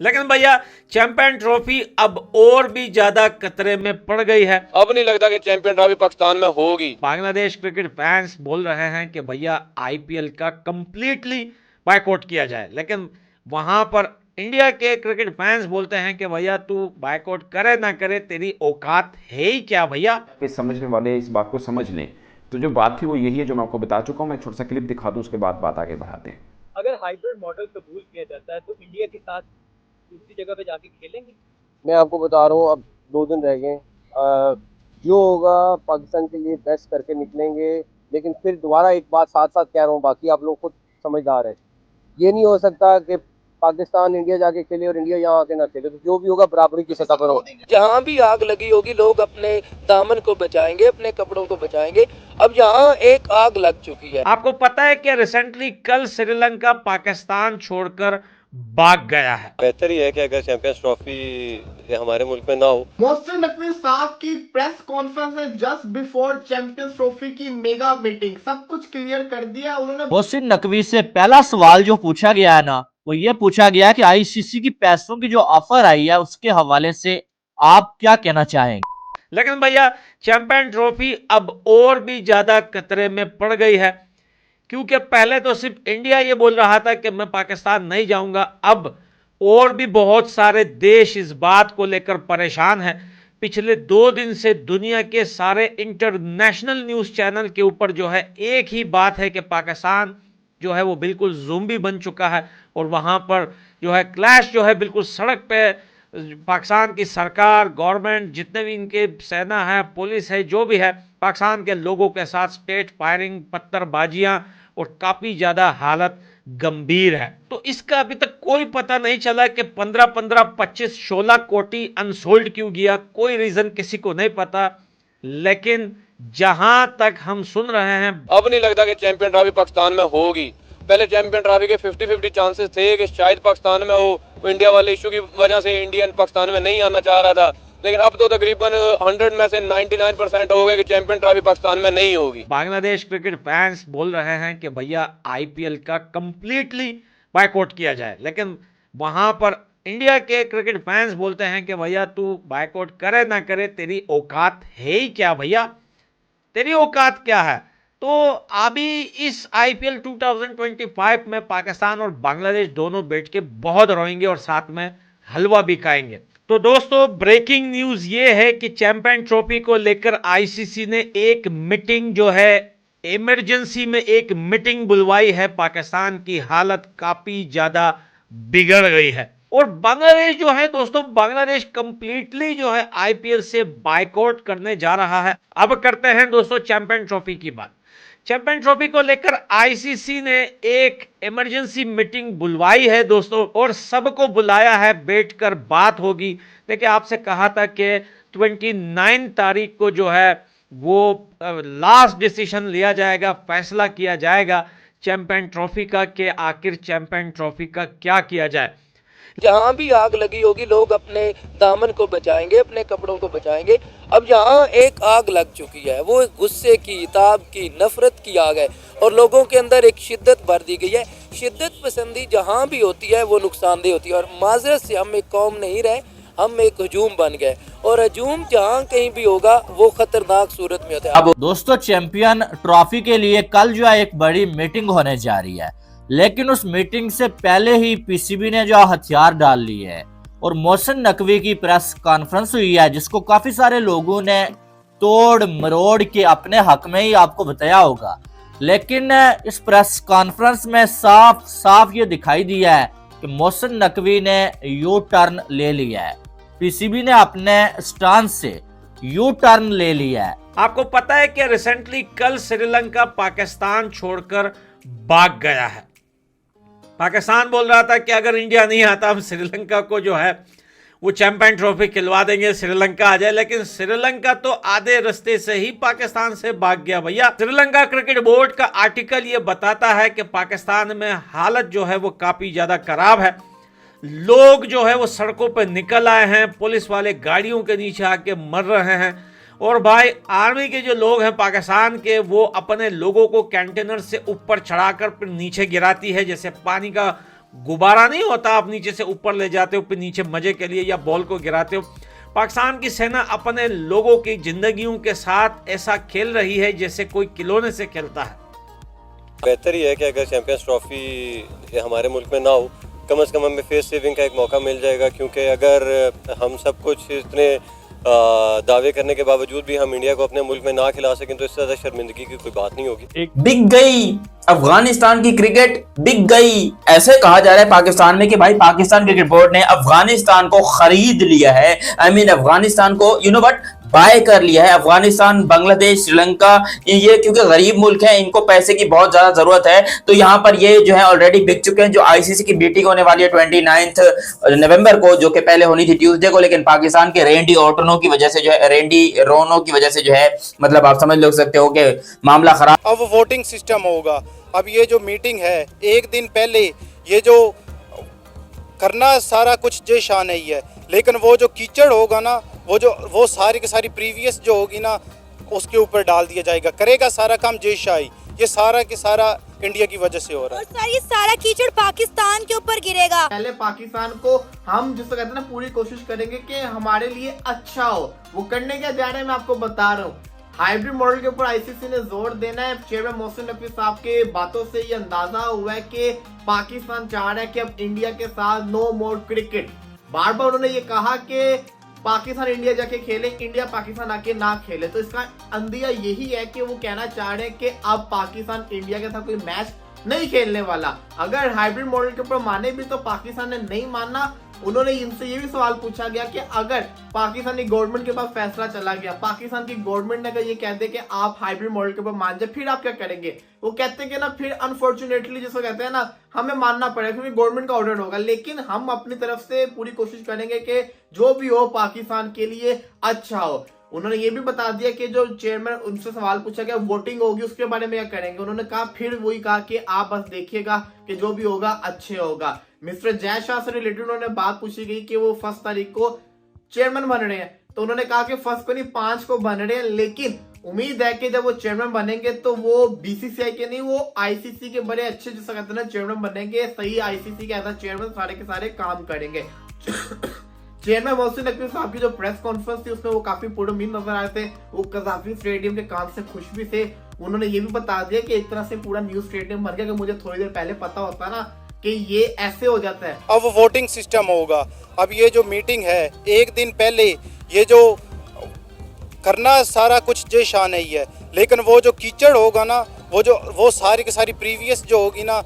लेकिन भैया champion trophy अब और भी ज्यादा खतरे में पड़ गई है। अब नहीं लगता कि चैंपियन ट्रॉफी पाकिस्तान में होगी। बांग्लादेश क्रिकेट फैंस बोल रहे हैं कि भैया आईपीएल का कंप्लीटली बायकॉट किया जाए, लेकिन वहां पर इंडिया के क्रिकेट फैंस बोलते हैं कि भैया तू बायकॉट करे ना करे, तेरी औकात है ही क्या भैया। समझने वाले इस बात को समझ लें। तो जो बात थी वो यही है जो मैं आपको बता चुका हूँ। मैं छोटा सा क्लिप दिखा दूँ, उसके बाद बात आगे बढ़ाते हैं। अगर हाइब्रिड मॉडल कबूल किया जाता है तो इंडिया के साथ दूसरी जगह पे जाके खेलेंगे। मैं आपको बता रहा हूँ, अब 2 दिन रह गए। जो होगा पाकिस्तान के लिए बेस्ट करके निकलेंगे। लेकिन फिर दोबारा एक बात साथ साथ कह रहा हूँ, बाकी आप लोग खुद समझदार है। ये नहीं हो सकता कि पाकिस्तान इंडिया जाके खेले और इंडिया यहाँ आके ना खेले। तो जो भी होगा बराबरी की सतह पर हो। जहाँ भी आग लगी होगी लोग अपने दामन को बचाएंगे, अपने कपड़ों को बचाएंगे। अब यहाँ एक आग लग चुकी है। आपको पता है कि रिसेंटली कल श्रीलंका पाकिस्तान छोड़कर भाग गया है। बेहतर ही है कि अगर चैंपियंस ट्रॉफी हमारे मुल्क में ना हो। मोहसिन नकवी साहब की प्रेस कॉन्फ्रेंस है जस्ट बिफोर चैंपियंस ट्रॉफी की मेगा मीटिंग, सब कुछ क्लियर कर दिया उन्होंने। मोहसिन नकवी से पहला सवाल जो पूछा गया है ना, वो ये पूछा गया कि आईसीसी की पैसों की जो ऑफर आई है उसके हवाले से आप क्या कहना चाहेंगे। लेकिन भैया चैंपियन ट्रॉफी अब और भी ज्यादा खतरे में पड़ गई है, क्योंकि पहले तो सिर्फ इंडिया ये बोल रहा था कि मैं पाकिस्तान नहीं जाऊंगा। अब और भी बहुत सारे देश इस बात को लेकर परेशान हैं। पिछले 2 दिन से दुनिया के सारे इंटरनेशनल न्यूज चैनल के ऊपर जो है एक ही बात है कि पाकिस्तान जो है वो बिल्कुल ज़ोंबी बन चुका है, और वहां पर जो है क्लैश जो है बिल्कुल सड़क पे पाकिस्तान की सरकार, गवर्नमेंट, जितने भी इनके सेना है, पुलिस है, जो भी है, पाकिस्तान के लोगों के साथ स्टेट फायरिंग, पत्थरबाजियां, और काफ़ी ज़्यादा हालत गंभीर है। तो इसका अभी तक कोई पता नहीं चला कि 15-15, 25-16 कोटी अनसोल्ड क्यों गया। कोई रीज़न किसी को नहीं पता। लेकिन जहां तक हम सुन रहे हैं, अब नहीं लगता कि चैंपियन ट्रॉफी पाकिस्तान में होगी। पहले चैंपियन ट्रॉफी के 50-50 चांसेस थे कि शायद पाकिस्तान में हो। इंडिया वाले इशू की वजह से इंडिया पाकिस्तान में नहीं आना चाह रहा था, लेकिन अब तो तकरीबन 100 में से 99% हो गए कि चैंपियन ट्रॉफी पाकिस्तान में नहीं होगी। बांग्लादेश क्रिकेट फैंस बोल रहे हैं कि भैया आईपीएल का कंप्लीटली बायकॉट किया जाए, लेकिन वहां पर इंडिया के क्रिकेट फैंस बोलते हैं कि भैया तू बायकॉट करे ना करे, तेरी औकात है ही क्या भैया, तेरी औकात क्या है। तो अभी इस आईपीएल 2025 में पाकिस्तान और बांग्लादेश दोनों बैठ के बहुत रोएंगे और साथ में हलवा भी खाएंगे। तो दोस्तों ब्रेकिंग न्यूज ये है कि चैंपियन ट्रॉफी को लेकर आईसीसी ने एक मीटिंग जो है इमरजेंसी में एक मीटिंग बुलवाई है। पाकिस्तान की हालत काफी ज्यादा बिगड़ गई है, और बांग्लादेश जो है दोस्तों, बांग्लादेश कंप्लीटली जो है आईपीएल से बायकॉट करने जा रहा है। अब करते हैं दोस्तों चैंपियन ट्रॉफी की बात। चैंपियन ट्रॉफी को लेकर आईसीसी ने एक इमरजेंसी मीटिंग बुलवाई है दोस्तों, और सबको बुलाया है, बैठकर बात होगी। देखिए आपसे कहा था कि 29 तारीख को जो है वो लास्ट डिसीजन लिया जाएगा, फैसला किया जाएगा चैंपियन ट्रॉफी का, कि आखिर चैंपियन ट्रॉफी का क्या किया जाए। जहाँ भी आग लगी होगी लोग अपने दामन को बचाएंगे, अपने कपड़ों को बचाएंगे। अब यहाँ एक आग लग चुकी है, वो गुस्से की, ताब की, नफरत की आग है, और लोगों के अंदर एक शिद्दत भर दी गई है। शिद्दत पसंदी जहाँ भी होती है वो नुकसानदेह होती है, और माजरत से हम एक कौम नहीं रहे, हम एक हजूम बन गए, और हजूम जहाँ कहीं भी होगा वो खतरनाक सूरत में होता है। अब दोस्तों चैंपियन ट्रॉफी के लिए कल जो है एक बड़ी मीटिंग होने जा रही है, लेकिन उस मीटिंग से पहले ही पीसीबी ने जो हथियार डाल लिए है, और मोहसिन नकवी की प्रेस कॉन्फ्रेंस हुई है, जिसको काफी सारे लोगों ने तोड़ मरोड़ के अपने हक में ही आपको बताया होगा। लेकिन इस प्रेस कॉन्फ्रेंस में साफ साफ ये दिखाई दिया है कि मोहसिन नकवी ने यू टर्न ले लिया है। पीसीबी ने अपने स्टांस से यू टर्न ले लिया है। आपको पता है कि रिसेंटली कल श्रीलंका पाकिस्तान छोड़कर भाग गया है। पाकिस्तान बोल रहा था कि अगर इंडिया नहीं आता हम श्रीलंका को जो है वो चैंपियन ट्रॉफी खिलवा देंगे, श्रीलंका आ जाए। लेकिन श्रीलंका तो आधे रास्ते से ही पाकिस्तान से भाग गया भैया। श्रीलंका क्रिकेट बोर्ड का आर्टिकल ये बताता है कि पाकिस्तान में हालत जो है वो काफी ज्यादा खराब है। लोग जो है वो सड़कों पर निकल आए हैं, पुलिस वाले गाड़ियों के नीचे आके मर रहे हैं, और भाई आर्मी के जो लोग हैं पाकिस्तान के, वो अपने लोगों को कंटेनर से ऊपर चढ़ाकर फिर नीचे गिराती है, जैसे पानी का गुब्बारा नहीं होता, आप नीचे से ऊपर ले जाते हो, फिर नीचे मजे के लिए या बॉल को गिराते हो। पाकिस्तान की सेना अपने लोगों की जिंदगियों के साथ ऐसा खेल रही है जैसे कोई खिलौने से खेलता है। बेहतर ही है कि अगर चैंपियंस ट्रॉफी हमारे मुल्क में ना हो, कम से कम हमें फेस सेविंग का एक मौका मिल जाएगा, क्योंकि अगर हम सब कुछ इतने दावे करने के बावजूद भी हम इंडिया को अपने मुल्क में ना खिला सकें तो इससे ज्यादा शर्मिंदगी की कोई बात नहीं होगी। बिक गई अफगानिस्तान की क्रिकेट, बिक गई ऐसे कहा जा रहा है पाकिस्तान में कि भाई पाकिस्तान क्रिकेट बोर्ड ने अफगानिस्तान को खरीद लिया है। अफगानिस्तान को व्हाट बाय कर लिया है। अफगानिस्तान, बांग्लादेश, श्रीलंका, ये क्योंकि गरीब मुल्क हैं, इनको पैसे की बहुत ज्यादा जरूरत है, तो यहाँ पर ये जो है ऑलरेडी बिक चुके हैं। जो आईसीसी की मीटिंग होने वाली है 29 नवंबर को, जो कि पहले होनी थी ट्यूसडे को, लेकिन पाकिस्तान के रेंडी ऑर्टनो की वजह से जो है, रेंडी रोनो की वजह से जो है, मतलब आप समझ लोग सकते हो कि मामला खराब। अब वोटिंग सिस्टम होगा। अब ये जो मीटिंग है, एक दिन पहले ये जो करना सारा कुछ जय शान ही है, लेकिन वो जो कीचड़ होगा ना, वो सारी की सारी प्रीवियस जो होगी ना, उसके ऊपर डाल दिया जाएगा। करेगा सारा काम जय शाही। ये सारा के सारा इंडिया की वजह से हो रहा है। और सर ये सारा कीचड़ पाकिस्तान के ऊपर गिरेगा। पहले पाकिस्तान को हम जिसको कहते हैं ना, पूरी कोशिश करेंगे कि हमारे लिए अच्छा हो। वो करने क्या जा रहे हैं मैं आपको बता रहा हूँ। हाइब्रिड मॉडल के ऊपर आईसीसी ने जोर देना है। चेयरमैन मोहसिन नकवी साहब के बातों से ये अंदाजा हुआ है कि पाकिस्तान चाह रहा है कि अब इंडिया के साथ नो मोर क्रिकेट। बार बार उन्होंने ये कहा कि पाकिस्तान इंडिया जाके खेले, इंडिया पाकिस्तान आके ना खेले। तो इसका अंदिया यही है कि वो कहना चाह रहे हैं कि अब पाकिस्तान इंडिया के साथ कोई मैच नहीं खेलने वाला। अगर हाइब्रिड मॉडल के ऊपर माने भी तो पाकिस्तान ने नहीं माना। उन्होंने इनसे ये भी सवाल पूछा गया कि अगर पाकिस्तानी गवर्नमेंट के पास फैसला चला गया, पाकिस्तान की गवर्नमेंट ने अगर ये कह दे कि आप हाइब्रिड मॉडल के ऊपर मान जाए, फिर आप क्या करेंगे? वो कहते हैं कि ना फिर अनफॉर्चुनेटली जिसको कहते हैं ना, हमें मानना पड़ेगा क्योंकि गवर्नमेंट का ऑर्डर होगा। लेकिन हम अपनी तरफ से पूरी कोशिश करेंगे कि जो भी हो पाकिस्तान के लिए अच्छा हो। उन्होंने ये भी बता दिया कि जो चेयरमैन, उनसे सवाल पूछा गया वोटिंग होगी उसके बारे में क्या करेंगे। उन्होंने कहा, फिर वही कहा कि आप बस देखिएगा कि जो भी होगा अच्छे होगा। मिस्टर जय शाह से रिलेटेड उन्होंने बात पूछी गई कि वो 1 तारीख को चेयरमैन बन रहे हैं, तो उन्होंने कहा कि 1 को नहीं 5 को बन रहे हैं, लेकिन उम्मीद है कि जब वो चेयरमैन बनेंगे तो वो बीसीसीआई के नहीं, वो आईसीसी के बड़े अच्छे जिसका कहते हैं चेयरमैन बनेंगे। सही आईसीसी के ऐसा चेयरमैन सारे के सारे काम करेंगे। चेयरमैन मोहसिन नकवी साहब की जो प्रेस कॉन्फ्रेंस थी उसमें वो काफी पुरउम्मीद नजर आए थे। वो कज़ाफी स्टेडियम के काम से खुश भी थे। उन्होंने ये भी बता दिया कि एक तरह से पूरा न्यू स्टेडियम बन गया, कि मुझे थोड़ी देर पहले पता होता ना कि ये ऐसे हो जाता है। अब वोटिंग सिस्टम होगा। अब ये जो मीटिंग है, एक दिन पहले ये जो करना सारा कुछ जय शान ही है, लेकिन वो जो कीचड़ होगा ना, वो सारी की सारी प्रीवियस जो होगी ना,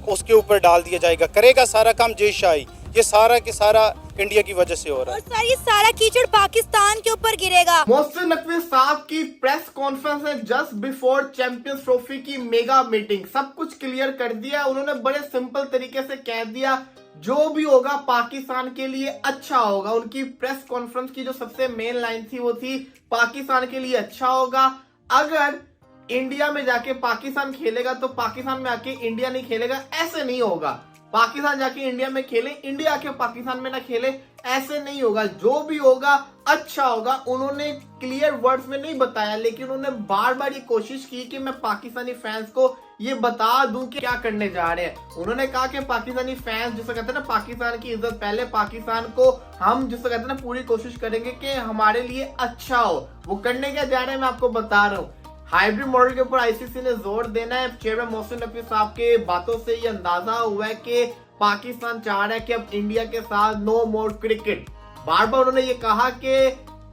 उसके ऊपर डाल दिया जाएगा। करेगा सारा काम जय शाही। ये सारा के सारा इंडिया की वजह से हो रहा है। और सर ये सारा कीचड़ पाकिस्तान के ऊपर गिरेगा। मोहसिन नकवी साहब की प्रेस कॉन्फ्रेंस है जस्ट बिफोर चैंपियंस ट्रॉफी की मेगा मीटिंग। सब कुछ क्लियर कर दिया। उन्होंने बड़े सिंपल तरीके से कह दिया जो भी होगा पाकिस्तान के लिए अच्छा होगा। उनकी प्रेस कॉन्फ्रेंस की जो सबसे मेन लाइन थी वो थी पाकिस्तान के लिए अच्छा होगा। अगर इंडिया में जाके पाकिस्तान खेलेगा तो पाकिस्तान में आके इंडिया नहीं खेलेगा, ऐसे नहीं होगा। पाकिस्तान जाके इंडिया में खेले, इंडिया आके पाकिस्तान में ना खेले, ऐसे नहीं होगा। जो भी होगा अच्छा होगा। उन्होंने क्लियर वर्ड्स में नहीं बताया, लेकिन उन्होंने बार बार ये कोशिश की कि मैं पाकिस्तानी फैंस को ये बता दूं कि क्या करने जा रहे हैं। उन्होंने कहा कि पाकिस्तानी फैंस जिसे कहते हैं ना, पाकिस्तान की इज्जत पहले, पाकिस्तान को हम जिसे कहते हैं ना पूरी कोशिश करेंगे कि हमारे लिए अच्छा हो। वो करने क्या जा रहे हैं मैं आपको बता रहा हूँ। हाइब्रिड मॉडल के ऊपर आईसीसी ने जोर देना है। चेयरमैन मोहसिन नकवी साहब के बातों से ये अंदाजा हुआ है कि पाकिस्तान चाह रहा है कि अब इंडिया के साथ नो मोर क्रिकेट। बार बार उन्होंने ये कहा कि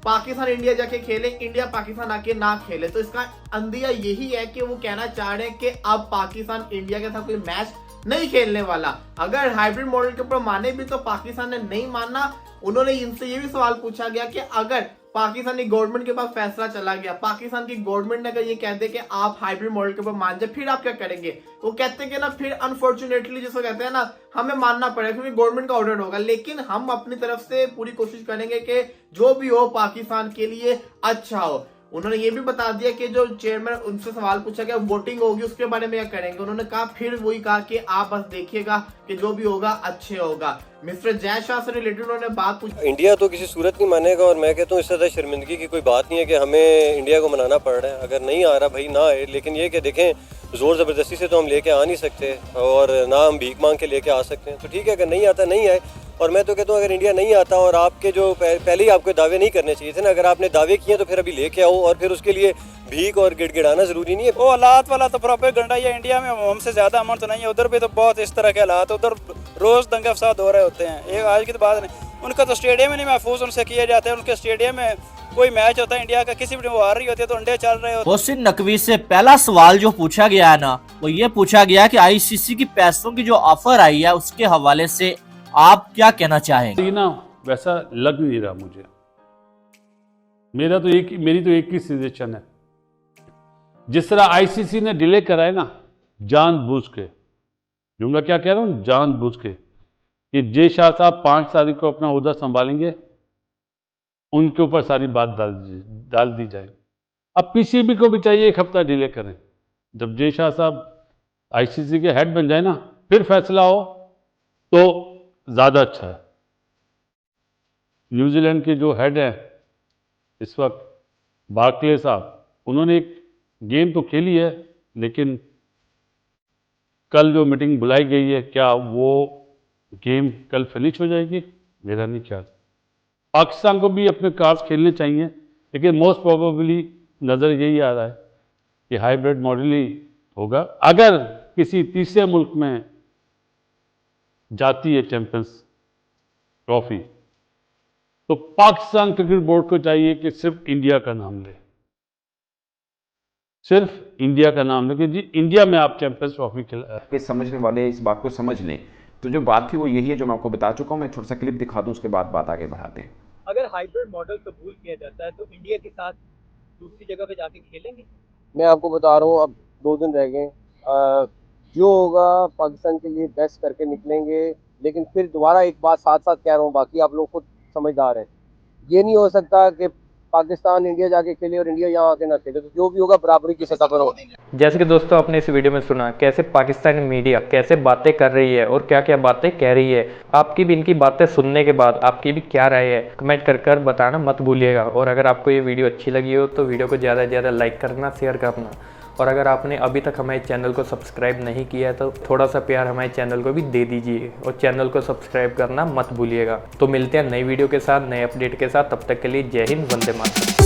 पाकिस्तान इंडिया जाके खेले, इंडिया पाकिस्तान आके ना खेले। तो इसका अंदिया यही है कि वो कहना चाह रहे हैं कि अब पाकिस्तान इंडिया के साथ कोई मैच नहीं खेलने वाला। अगर हाइब्रिड मॉडल के ऊपर माने भी तो पाकिस्तान ने नहीं माना। उन्होंने इनसे ये भी सवाल पूछा गया कि अगर पाकिस्तानी गवर्नमेंट के पास फैसला चला गया, पाकिस्तान की गवर्नमेंट ने अगर ये कह दे कि आप हाइब्रिड मॉडल के ऊपर मान जाए, फिर आप क्या करेंगे? वो कहते हैं कि ना फिर अनफॉर्चुनेटली जिसको कहते हैं ना, हमें मानना पड़ेगा क्योंकि गवर्नमेंट का ऑर्डर होगा। लेकिन हम अपनी तरफ से पूरी कोशिश करेंगे कि जो भी हो पाकिस्तान के लिए अच्छा हो। उन्होंने ये भी बता दिया कि जो चेयरमैन उनसे सवाल पूछा गया वोटिंग होगी उसके बारे में क्या करेंगे। उन्होंने कहा फिर वही कहा कि आप बस देखिएगा कि जो भी होगा अच्छे होगा। मिस्टर जय शाह से रिलेटेड उन्होंने बात पूछी। इंडिया तो किसी सूरत नहीं मानेगा और मैं कहता हूँ इससे ज़्यादा शर्मिंदगी की कोई बात नहीं है कि हमें इंडिया को मनाना पड़ रहा है। अगर नहीं आ रहा भाई ना आए, लेकिन ये कि देखें ज़ोर ज़बरदस्ती से तो हम लेके आ नहीं सकते और ना हम भीख मांग के लेके आ सकते हैं। तो ठीक है, अगर नहीं आता नहीं आए। और मैं तो कहता हूँ अगर इंडिया नहीं आता और आपके जो पहले ही आपको दावे नहीं करने चाहिए थे ना, अगर आपने दावे किए तो फिर अभी लेके आओ और फिर उसके लिए भीख और गिड़गिड़ाना ज़रूरी नहीं है। वो हालात वाला तो प्रोपेगेंडा है। इंडिया में हमसे ज़्यादा अमन तो नहीं है, उधर भी तो बहुत इस तरह के हालात, उधर रोज़ दंगे फसाद हो रहे होते हैं। एक आज की तो बात नहीं, उनका तो स्टेडियम ही नहीं महफूज उनसे किए जाते हैं। उनके स्टेडियम में कोई मैच होता है इंडिया का, किसी भी टीम हार रही होती है तो अंडे चल रहे होते हैं। मोहसिन नकवी से पहला सवाल जो पूछा गया है ना, वो ये पूछा गया कि आईसीसी की पैसों की जो ऑफर आई है उसके हवाले से आप क्या कहना चाहेंगे? ना वैसा लग नहीं रहा मुझे। मेरी तो एक ही सजेशन है, जिस तरह आईसीसी ने डिले कराए ना जानबूझ के, जुमला क्या कह रहा हूँ, जानबूझ के, कि जय शाह साहब 5 तारीख को अपना ओहदा संभालेंगे, उनके ऊपर सारी बात डाल दी जाए। अब पीसीबी को भी चाहिए 1 हफ्ता डिले करें। जब जय शाह साहब आईसीसी के हेड बन जाए ना, फिर फैसला हो तो ज़्यादा अच्छा है। न्यूजीलैंड के जो हेड हैं इस वक्त, बार्कले साहब, उन्होंने एक गेम तो खेली है, लेकिन कल जो मीटिंग बुलाई गई है, क्या वो गेम कल फिनिश हो जाएगी? मेरा नहीं ख्याल। पाकिस्तान को भी अपने कार्ड्स खेलने चाहिए, लेकिन मोस्ट प्रोबेबली नज़र यही आ रहा है कि हाइब्रिड मॉडल ही होगा। अगर किसी तीसरे मुल्क में जाती है चैंपियंस ट्रॉफी, तो पाकिस्तान क्रिकेट बोर्ड को चाहिए कि सिर्फ इंडिया का नाम ले, सिर्फ इंडिया का नाम ले कि जी इंडिया में आप चैंपियंस ट्रॉफी खिला। कि समझने वाले इस बात को समझ लें। तो जो बात थी वो यही है जो मैं आपको बता चुका हूँ। मैं छोटा सा क्लिप दिखा दूँ, उसके बाद बात आगे बढ़ाते हैं। अगर हाइब्रिड मॉडल कबूल किया जाता है तो इंडिया के साथ दूसरी जगह पे जाके खेलेंगे? मैं आपको बता रहा हूँ, अब 2 दिन रह गए, जो होगा पाकिस्तान के लिए बेस्ट करके निकलेंगे। लेकिन फिर दोबारा एक बात साथ साथ कह रहा हूँ, बाकी आप लोग खुद समझदार हैं, ये नहीं हो सकता कि पाकिस्तान इंडिया जाके खेले और इंडिया यहाँ आके ना खेले। तो जो भी होगा बराबरी की सतह पर होगा। जैसे कि दोस्तों आपने इस वीडियो में सुना कैसे पाकिस्तानी मीडिया कैसे बातें कर रही है और क्या क्या बातें कह रही है। आपकी भी इनकी बातें सुनने के बाद आपकी भी क्या राय है, कमेंट कर बताना मत भूलिएगा। और अगर आपको ये वीडियो अच्छी लगी हो तो वीडियो को ज़्यादा से ज़्यादा लाइक करना, शेयर करना। और अगर आपने अभी तक हमारे चैनल को सब्सक्राइब नहीं किया है तो थोड़ा सा प्यार हमारे चैनल को भी दे दीजिए और चैनल को सब्सक्राइब करना मत भूलिएगा। तो मिलते हैं नई वीडियो के साथ, नए अपडेट के साथ। तब तक के लिए जय हिंद, वंदे मातरम।